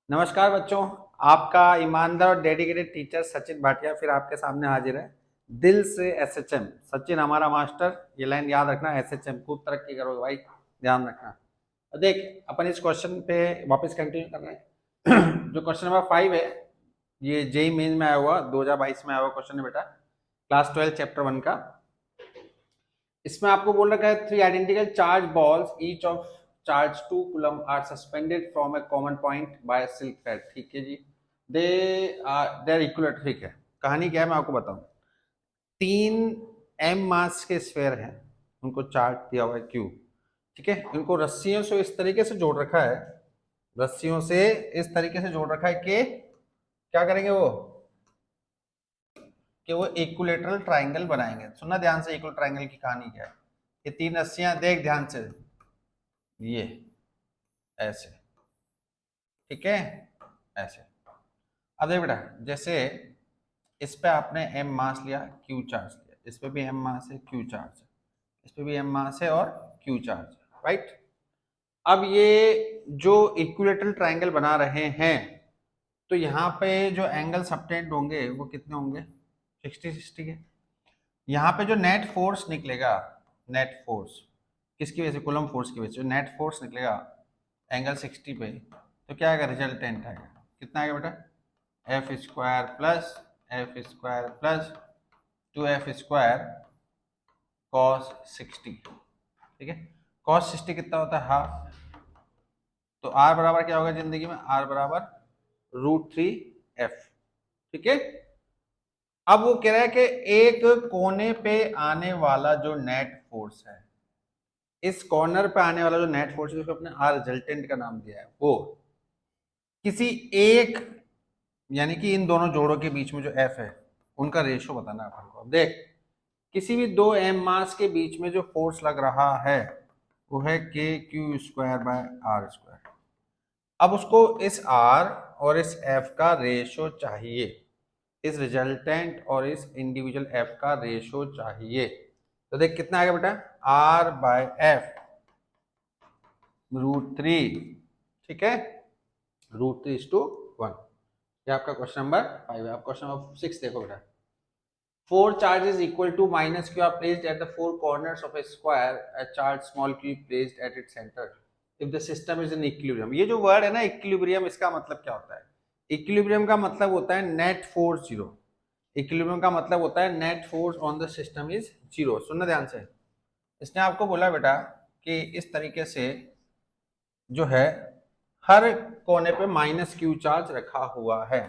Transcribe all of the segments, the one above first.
नमस्कार बच्चों। आपका ईमानदार और डेडिकेटेड टीचर सचिन भाटिया फिर आपके सामने हाजिर है। दिल से एसएचएम, सचिन हमारा मास्टर। ये लाइन याद रखना, एसएचएम खूब तरक्की करोगे भाई, ध्यान रखना। देख अपन इस क्वेश्चन पे वापस कंटिन्यू कर रहे हैं। जो क्वेश्चन नंबर 5 है, ये जेई मेन में आया हुआ 2022 में आया हुआ क्वेश्चन है बेटा, क्लास 12 चैप्टर 1 का। इसमें आपको बोल रखा है 3 identical charge balls each of charge 2 coulomb are suspended from a common point by silk thread. ठीक है जी, दे इक्वल। ठीक है, कहानी क्या है मैं आपको बताऊं। 3 एम मास के स्फेयर हैं, उनको चार्ज दिया हुआ है क्यू। ठीक है, इनको रस्सियों से इस तरीके से जोड़ रखा है, रस्सियों से इस तरीके से जोड़ रखा है कि क्या करेंगे वो, कि वो इक्विलेटरल ट्राइंगल बनाएंगे। सुनना ध्यान से, इक्वल ट्राइंगल की कहानी क्या है। ये 3 रस्सियां देख ध्यान से, ये ऐसे, ठीक है, ऐसे। अब देख बेटा, जैसे इस पे आपने एम मास लिया, क्यू चार्ज लिया, इस पे भी एम मास है, क्यू चार्ज है, इस पे भी एम मास है और क्यू चार्ज है, राइट। अब ये जो इक्विलेटरल ट्राइंगल बना रहे हैं, तो यहाँ पे जो एंगल सबटेंड होंगे वो कितने होंगे, 60-60 के। यहाँ पे जो नेट फोर्स निकलेगा, नेट फोर्स किसकी वजह से, कूलम फोर्स की वजह से, नेट फोर्स निकलेगा एंगल 60 पे, तो क्या आएगा, रिजल्टेंट आएगा। कितना आएगा बेटा, F square plus 2f² cos 60। ठीक है, कॉस 60 कितना होता है, हाफ। तो आर बराबर क्या होगा जिंदगी में, आर बराबर √3f। ठीक है, अब वो कह रहा है कि एक कोने पे आने वाला जो नेट फोर्स है, इस कॉर्नर पे आने वाला जो नेट फोर्स है, उसको अपने आर रिजल्टेंट का नाम दिया है, वो किसी एक, यानी कि इन दोनों जोड़ों के बीच में जो एफ है उनका रेशो बताना है अपन को। अब देख, किसी भी 2 एम मास के बीच में जो फोर्स लग रहा है वो है k² / r²। अब उसको इस r और इस f का रेशो चाहिए, इस रिजल्टेंट और इस इंडिविजुअल f का रेशो चाहिए। तो देख कितना आएगा बेटा, r/f √3। ठीक है, √3:1। ये आपका क्वेश्चन नंबर 5 है। आप क्वेश्चन नंबर 6 देखो बेटा। 4 charges equal to minus q are placed at the 4 corners of a square. A charge small q placed at its center. If the system is in equilibrium. ये जो word है ना equilibrium, इसका मतलब क्या होता है, इक्विलिब्रियम का मतलब होता है नेट फोर्स जीरो। इक्विलिब्रियम का मतलब होता है net force on the system is zero. सुनना ध्यान से, इसने आपको बोला बेटा कि इस तरीके से जो है हर कोने पे माइनस क्यू चार्ज रखा हुआ है।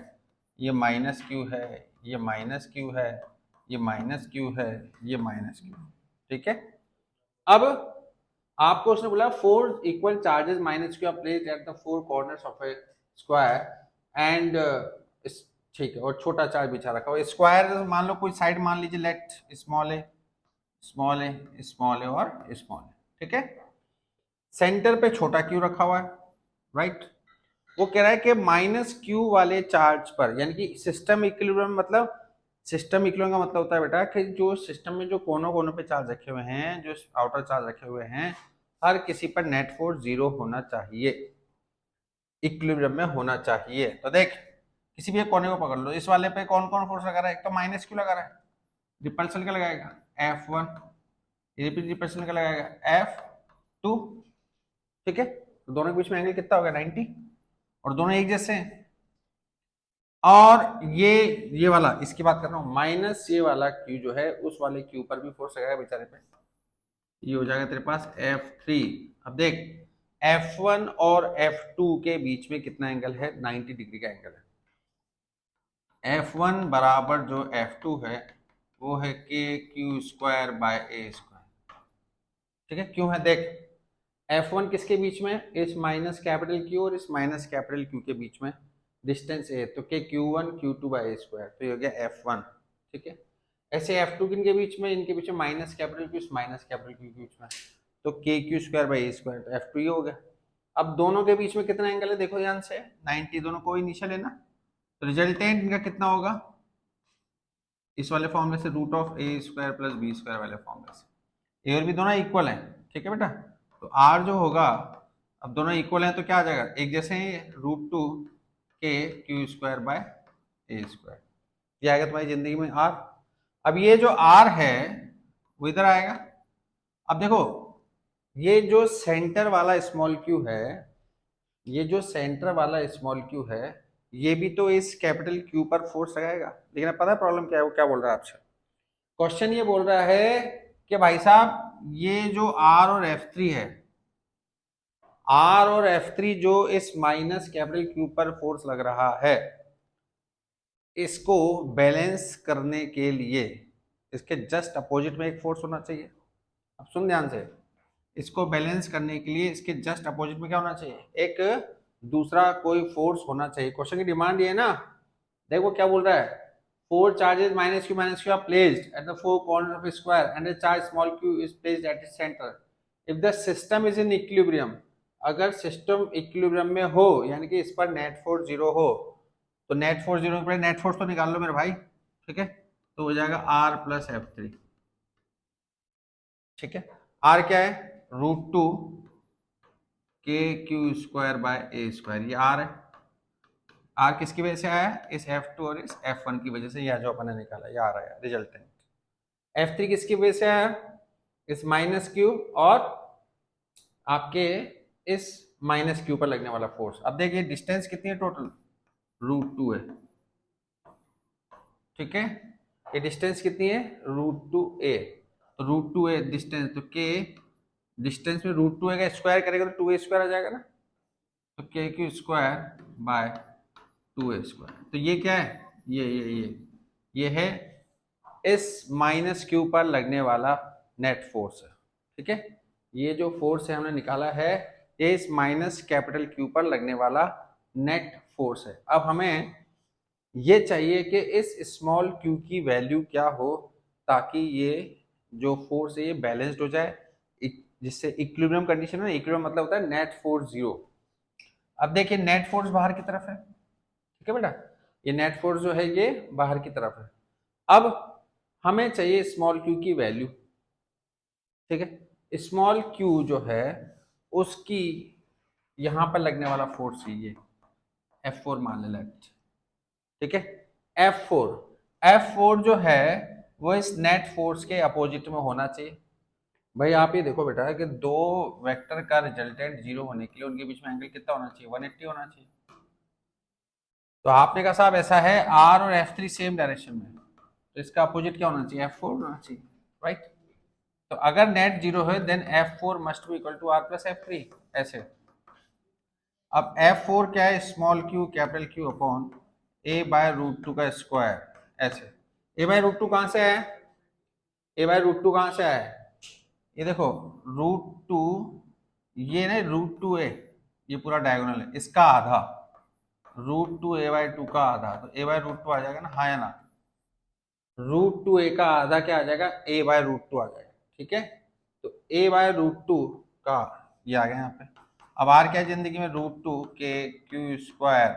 ये माइनस क्यू है, ये माइनस क्यू है, ये माइनस क्यू है, ये माइनस क्यू। ठीक है, अब आपको उसने बोला 4 equal charges minus Q R placed at the 4 corners of A square and, ठीक है, और छोटा चार्ज बिछा रखा हुआ स्क्वायर। मान लो कोई साइड मान लीजिए, लेट स्मॉल ए स्मॉल ए स्मॉल ए और स्मॉल ए। ठीक है, सेंटर पे छोटा क्यू रखा हुआ है, राइट। वो कह रहा है कि माइनस क्यू वाले चार्ज पर, यानी कि सिस्टम इक्विलिब्रियम, मतलब सिस्टम इक्विलिब्रियम का मतलब होता है बेटा कि जो सिस्टम में जो कोनों कोनों पे चार्ज रखे हुए हैं, जो आउटर चार्ज रखे हुए हैं, हर किसी पर नेट फोर्स जीरो होना चाहिए, इक्विलिब्रियम में होना चाहिए। तो देख, किसी भी एक कोने को पकड़ लो, इस वाले पे कौन कौन फोर्स लगा रहा है, एक तो माइनस क्यू लगा रहा है, रिपल्सन का लगाएगा F1, रिपल्सन का लगाएगा F2। ठीक है, तो दोनों के बीच में एंगल कितना होगा, 90, और दोनों एक जैसे हैं। और ये वाला, इसकी बात कर रहा हूं, माइनस ये वाला क्यू जो है, उस वाले क्यू पर भी फोर्स लगाएगा बेचारे पे। ये हो जाएगा तेरे पास F3। अब देख, F1 और F2 के बीच में कितना एंगल है, 90 डिग्री का एंगल है। F1 बराबर जो F2 है वो है k²/a²। ठीक है, क्यों है देख, F1 किसके बीच में, इस माइनस कैपिटल क्यू और इस माइनस कैपिटल क्यू के बीच में डिस्टेंस ए, तो KQ1Q2/a², तो ये हो गया F1। ठीक है, ऐसे F2 किन के बीच में, इनके बीच में minus capital Q minus capital Q के बीच में, तो KQ²/a², तो F2 ये हो गया। अब दोनों के बीच में कितना एंगल है, देखो ध्यान से, 90, दोनों को इनिशियल है ना, तो रिजल्टेंट इनका कितना होगा, इस वाले फॉर्मूले से √a² + b² वाले फॉर्मूले से। ए और बी दोनों इक्वल है, ठीक है बेटा, तो आर जो होगा, अब दोनों इक्वल हैं तो क्या आ जाएगा, एक जैसे ही √2 के Q square by A square. ये आएगा तुम्हारी जिंदगी में आर। अब ये जो आर है वो इधर आएगा। अब देखो ये जो सेंटर वाला स्मॉल क्यू है, ये जो सेंटर वाला स्मॉल क्यू है, ये भी तो इस कैपिटल क्यू पर फोर्स लगाएगा। लेकिन अब पता है प्रॉब्लम क्या है, वो क्या बोल रहा है आपसे? क्वेश्चन ये बोल रहा है कि भाई साहब ये जो आर और एफ थ्री है, आर और एफ थ्री जो इस माइनस कैपिटल क्यू पर फोर्स लग रहा है, इसको बैलेंस करने के लिए इसके जस्ट अपोजिट में एक फोर्स होना चाहिए। अब सुन ध्यान से, इसको बैलेंस करने के लिए इसके जस्ट अपोजिट में क्या होना चाहिए? एक दूसरा कोई फोर्स होना चाहिए। क्वेश्चन की डिमांड ये है ना। देखो क्या बोल रहा है, four charges minus Q R placed at the four corner of square and a charge small Q is placed at its centre if the system is in equilibrium. अगर सिस्टम इक्विलिब्रियम में हो, यानी कि इस पर नेट फोर्स जीरो हो, तो net force zero के नेट फोर्स तो निकाल लो मेरे भाई, ठीक है? तो हो जाएगा आर प्लस एफ थ्री, ठीक है? आर क्या है? रूट टू के Q square by A square, ये आर है। आर किसकी वजह से आया? इस F2 और इस F1 की वजह से, यह जो अपन ने निकाला ये आ रहा है रिजल्टेंट। F3 किसकी वजह से आया? इस माइनस क्यू और आपके इस माइनस क्यू पर लगने वाला फोर्स। अब देखिए डिस्टेंस कितनी है टोटल? रूट टू है, ठीक है? ये डिस्टेंस कितनी है? रूट टू ए। तो रूट टू ए डिस्टेंस, तो के डिस्टेंस में रूट टू ए का स्क्वायर करेगा तो टू ए स्क्वायर आ जाएगा ना। तो के Q square by two A square. तो ये क्या है? ये है इस माइनस क्यू पर लगने वाला नेट फोर्स है, ठीक है? ये जो फोर्स है हमने निकाला है, ये इस माइनस कैपिटल क्यू पर लगने वाला नेट फोर्स है। अब हमें ये चाहिए कि इस स्मॉल क्यू की वैल्यू क्या हो, ताकि ये जो फोर्स है ये बैलेंस्ड हो जाए, जिससे इक्विलिब्रियम कंडीशन है। इक्विलिब्रियम मतलब होता है नेट फोर्स जीरो। अब देखिए नेट फोर्स बाहर की तरफ है, ठीक है बेटा? ये नेट फोर्स जो है ये बाहर की तरफ है। अब हमें चाहिए स्मॉल क्यू की वैल्यू, ठीक है? स्मॉल क्यू जो है उसकी यहां पर लगने वाला फोर्स है ये F4 मान ले लेट, ठीक है? F4 जो है वो इस नेट फोर्स के अपोजिट में होना चाहिए। भाई आप ये देखो बेटा कि दो वेक्टर का रिजल्टेंट जीरो होने के लिए उनके बीच में एंगल कितना होना चाहिए? 180 होना चाहिए। तो आपने कहा साहब ऐसा है R और F3 सेम डायरेक्शन में, तो इसका अपोजिट क्या होना चाहिए? F4 होना चाहिए, राइट? तो अगर नेट जीरो है then F4 must be equal to R plus F3, ऐसे। अब F4 क्या है? Small q capital q upon a by root two का स्क्वायर, ऐसे। a बाय रूट टू कहां से है? a बाय रूट टू कहां से आया है? ये देखो रूट टू, ये ना रूट टू ए, ये पूरा डायगोनल है, इसका आधा root two a by two का आधा, तो ए बाय रूट टू आ जाएगा ना, हाँ या ना? रूट टू ए का आधा क्या आ जाएगा? ए बाय रूट टू आ जाएगा, ठीक है? तो ए बाय रूट टू का ये आ गया यहाँ पे। अब आर क्या है जिंदगी में? रूट टू के Q square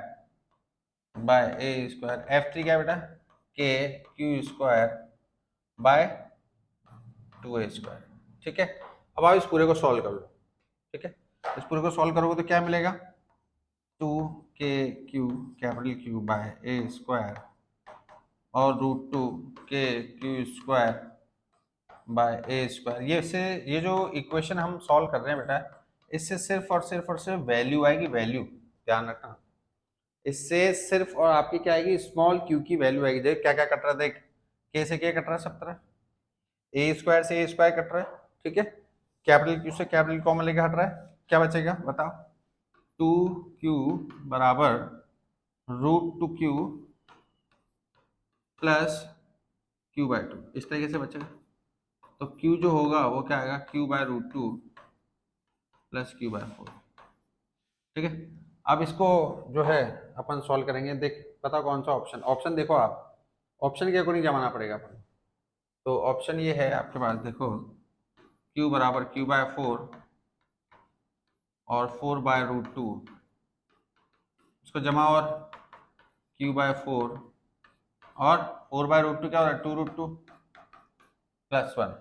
by A square. F three क्या है बेटा? के Q square by two A square, ठीक है? अब आप इस पूरे को सॉल्व कर लो, ठीक है? इस पूरे को सॉल्व करोगे तो क्या मिलेगा? टू के Q capital Q by A square और रूट टू के Q square by A square. ये जो इक्वेशन हम सॉल्व कर रहे हैं बेटा, इससे सिर्फ और सिर्फ वैल्यू आएगी, वैल्यू ध्यान रखना। इससे सिर्फ और आपकी क्या आएगी? स्मॉल क्यू की वैल्यू आएगी। देख क्या क्या कट रहा है, देख के से क्या कट रहा है, सब तरह ए स्क्वायर से ए स्क्वायर कट रहा है, ठीक है? कैपिटल क्यू से कैपिटल कॉमन लेके हट रहा है, क्या बचेगा बताओ? टू क्यू बराबर root two q plus q by two, इस तरीके से बचेगा। तो क्यू जो होगा वो क्या आएगा? Q by root two plus q by four, ठीक है? अब इसको जो है अपन सॉल्व करेंगे। देख बताओ कौन सा ऑप्शन, ऑप्शन देखो आप, ऑप्शन के अकॉर्डिंग जमाना पड़ेगा अपन। तो ऑप्शन ये है आपके पास, देखो क्यू बराबर क्यू बाय फोर और फोर बाय रूट टू, इसको जमा और क्यू बाय फोर और फोर बाय रूट टू क्या हो रहा है? Two root two plus one,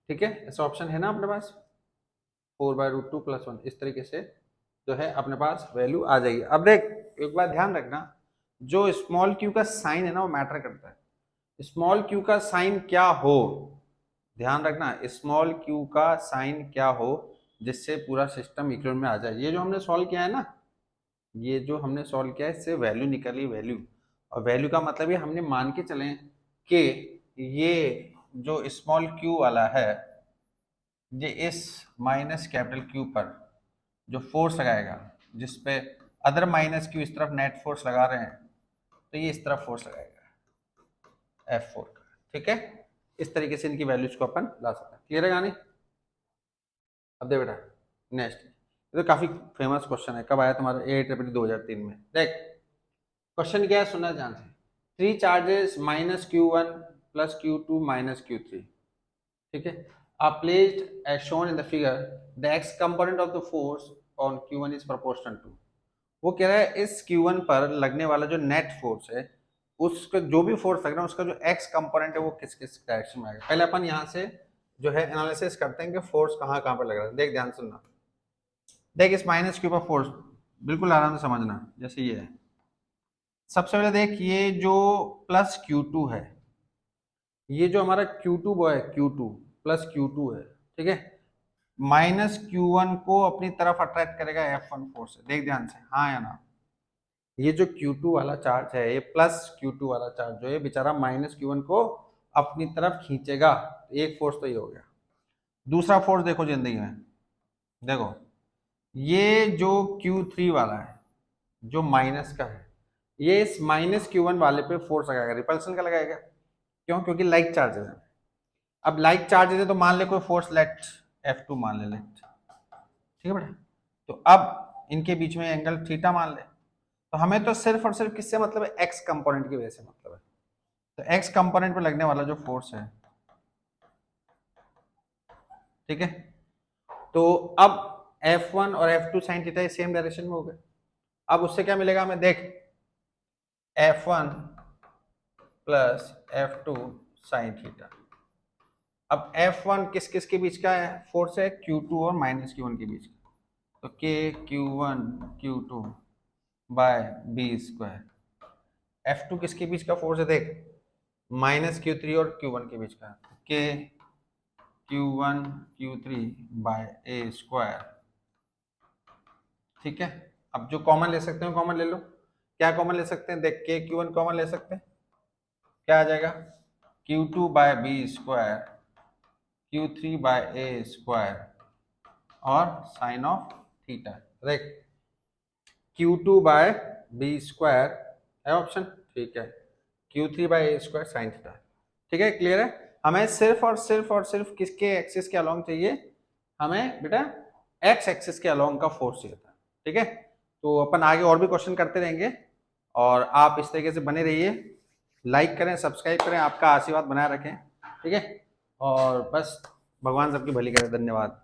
ठीक है? ऐसा ऑप्शन है ना अपने पास, four by root two plus one, इस तरीके से जो है अपने पास वैल्यू आ जाएगी। अब देख एक बात ध्यान रखना, जो स्मॉल क्यू का साइन है ना वो मैटर करता है। स्मॉल क्यू का साइन क्या हो, ध्यान रखना, स्मॉल क्यू का साइन क्या हो जिससे पूरा सिस्टम इक्विलिब्रियम में आ जाए। ये जो हमने सॉल्व किया है ना, ये जो हमने सॉल्व किया है इससे वैल्यू निकली, वैल्यू, और वैल्यू का मतलब ये हमने मान के चले कि ये जो स्मॉल क्यू वाला है ये इस माइनस कैपिटल क्यू पर जो फोर्स लगाएगा, जिसपे अदर माइनस क्यू इस तरफ नेट फोर्स लगा रहे हैं, तो ये इस तरफ फोर्स लगाएगा F4 का, ठीक है। इस तरीके से इनकी वैल्यूज को अपन ला सकते हैं। क्लियर है कहानी? अब दे बेटा नेक्स्ट, ये तो काफी फेमस क्वेश्चन है, कब आया तुम्हारा 2003 में। देख क्वेश्चन क्या है, सुनना ध्यान से। 3 चार्जेस -Q1 + Q2 - Q3, ठीक है, are placed as shown in the figure. The x component of the force on Q1 is proportional to, वो कह रहा है इस Q1 पर लगने वाला जो नेट फोर्स है, उसका जो भी फोर्स लग रहा है उसका जो x कंपोनेंट है वो किस किस डायरेक्शन में आएगा। पहले अपन यहाँ से जो है एनालिसिस करते हैं कि फोर्स कहाँ कहाँ पर लग रहा है। देख ध्यान सुनना, देख इस माइनस क्यू पर फोर्स बिल्कुल आराम से समझना, जैसे ये है। सबसे पहले देख ये जो +Q2 है, ये जो हमारा Q2 वो है, Q2 +Q2 है, ठीक है, -Q1 को अपनी तरफ अट्रैक्ट करेगा F1 फोर्स से। देख ध्यान से, हाँ या ना, ये जो Q2 वाला चार्ज है, ये +Q2 वाला चार्ज जो है बेचारा -Q1 को अपनी तरफ खींचेगा। एक फोर्स तो ये हो गया। दूसरा फोर्स देखो जिंदगी में, देखो ये जो Q3 वाला है जो माइनस का है, ये इस -Q1 वाले पे फोर्स लगाएगा, रिपल्सन का लगाएगा। क्यों? क्योंकि लाइक चार्जेस है। अब लाइक चार्जेस है तो मान ले कोई फोर्स लेट F2 मान ले, लेट, ठीक है बेटा। तो अब इनके बीच में एंगल थीटा मान ले, तो हमें तो सिर्फ और सिर्फ किससे मतलब है, एक्स कंपोनेंट की वजह से मतलब है। तो एक्स कंपोनेंट पर लगने वाला जो फोर्स है, ठीक है, तो अब F1 और F2 sine theta same direction में हो गए। अब उससे क्या मिलेगा हमें, देख F1 + F2 साइन थीटा। अब F1 किस किस के बीच का है फोर्स है, Q2 और -Q1 के बीच का, तो KQ1 Q2 / B²। F2 किसके बीच का फोर्स है, देख -Q3 और Q1 के बीच का, KQ1 Q3 / A², ठीक है। अब जो कॉमन ले सकते हैं कॉमन ले लो। क्या कॉमन ले सकते हैं, देख KQ1 कॉमन ले सकते हैं, क्या आ जाएगा, Q2 / B² Q3 / A² और साइन ऑफ थीटा। देख Q2 / B² है ऑप्शन, ठीक है, Q3 / A² साइन थीटा, ठीक है। क्लियर है? हमें सिर्फ और सिर्फ और सिर्फ किसके एक्सिस के अलोंग चाहिए, हमें बेटा एक्स एक्सिस के अलोंग का फोर्स चाहिए था, ठीक है। तो अपन आगे और भी क्वेश्चन करते रहेंगे और आप इस तरीके से बने रहिए, लाइक करें, सब्सक्राइब करें, आपका आशीर्वाद बनाए रखें, ठीक है। और बस भगवान सबकी भली करे। धन्यवाद।